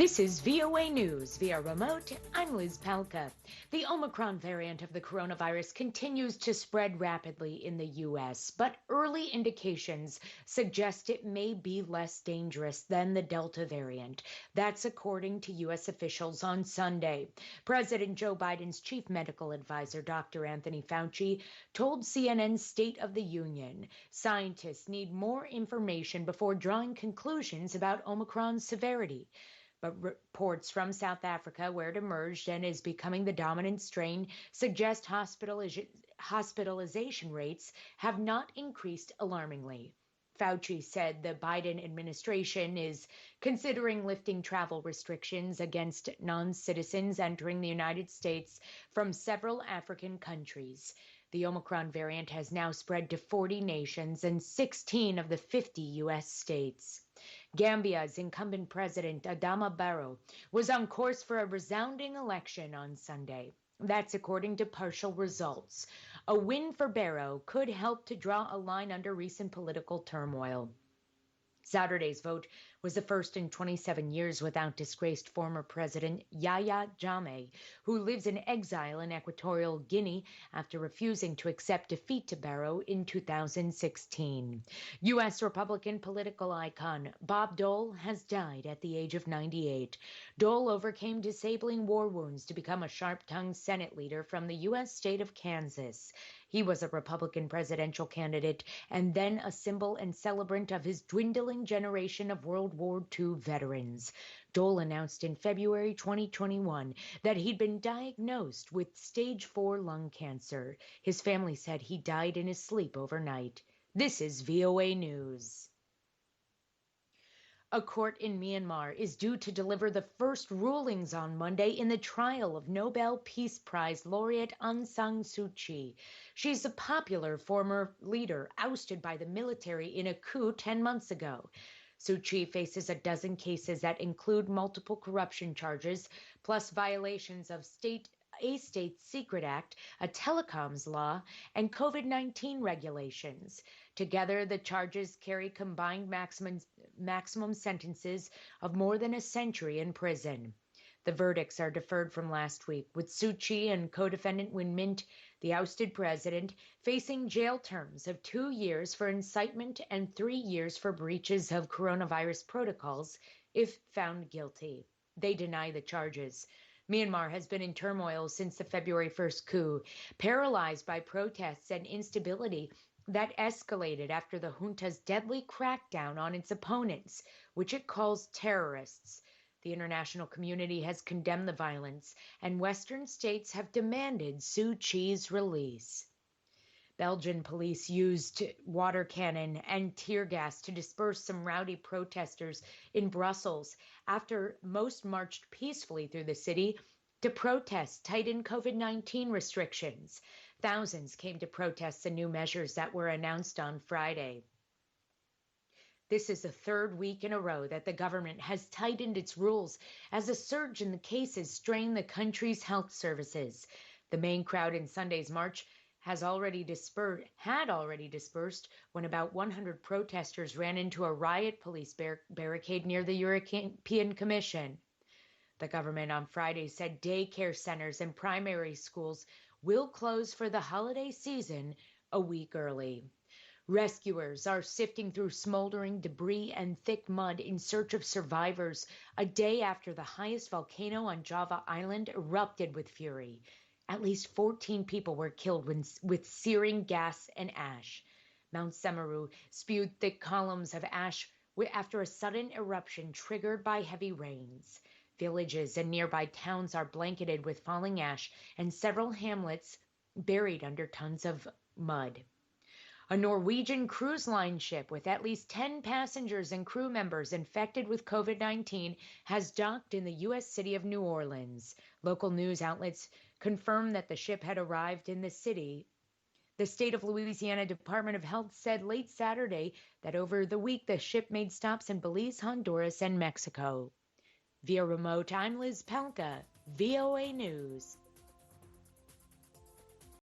This is VOA News via remote. I'm Liz Palka. The Omicron variant of the coronavirus continues to spread rapidly in the U.S., but early indications suggest it may be less dangerous than the Delta variant. That's according to U.S. officials on Sunday. President Joe Biden's chief medical advisor, Dr. Anthony Fauci, told CNN's State of the Union scientists need more information before drawing conclusions about Omicron's severity. But reports from South Africa, where it emerged and is becoming the dominant strain, suggest hospitalization rates have not increased alarmingly. Fauci said the Biden administration is considering lifting travel restrictions against non-citizens entering the United States from several African countries. The Omicron variant has now spread to 40 nations and 16 of the 50 U.S. states. Gambia's incumbent president, Adama Barrow, was on course for a resounding election on Sunday. That's according to partial results. A win for Barrow could help to draw a line under recent political turmoil. Saturday's vote was the first in 27 years without disgraced former President Yahya Jammeh, who lives in exile in Equatorial Guinea after refusing to accept defeat to Barrow in 2016. U.S. Republican political icon Bob Dole has died at the age of 98. Dole overcame disabling war wounds to become a sharp-tongued Senate leader from the U.S. state of Kansas. He was a Republican presidential candidate and then a symbol and celebrant of his dwindling generation of World War II veterans. Dole announced in February 2021 that he'd been diagnosed with stage 4 lung cancer. His family said he died in his sleep overnight. This is VOA News. A court in Myanmar is due to deliver the first rulings on Monday in the trial of Nobel Peace Prize laureate Aung San Suu Kyi. She's a popular former leader ousted by the military in a coup 10 months ago. Suu Kyi faces a dozen cases that include multiple corruption charges, plus violations of a State Secret Act, a telecoms law, and COVID-19 regulations. Together, the charges carry combined maximum sentences of more than a century in prison. The verdicts are deferred from last week, with Suu Kyi and co-defendant Win Myint, the ousted president, facing jail terms of 2 years for incitement and 3 years for breaches of coronavirus protocols if found guilty. They deny the charges. Myanmar has been in turmoil since the February 1st coup, paralyzed by protests and instability that escalated after the junta's deadly crackdown on its opponents, which it calls terrorists. The international community has condemned the violence, and Western states have demanded Suu Kyi's release. Belgian police used water cannon and tear gas to disperse some rowdy protesters in Brussels after most marched peacefully through the city to protest tightened COVID-19 restrictions. Thousands came to protest the new measures that were announced on Friday. This is the third week in a row that the government has tightened its rules as a surge in the cases strained the country's health services. The main crowd in Sunday's march had already dispersed when about 100 protesters ran into a riot police barricade near the European Commission. The government on Friday said daycare centers and primary schools will close for the holiday season a week early. Rescuers are sifting through smoldering debris and thick mud in search of survivors a day after the highest volcano on Java Island erupted with fury. At least 14 people were killed with searing gas and ash. Mount Semeru spewed thick columns of ash after a sudden eruption triggered by heavy rains. Villages and nearby towns are blanketed with falling ash and several hamlets buried under tons of mud. A Norwegian cruise line ship with at least 10 passengers and crew members infected with COVID-19 has docked in the U.S. city of New Orleans. Local news outlets confirmed that the ship had arrived in the city. The state of Louisiana Department of Health said late Saturday that over the week the ship made stops in Belize, Honduras, and Mexico. Via remote, I'm Liz Palka, VOA News.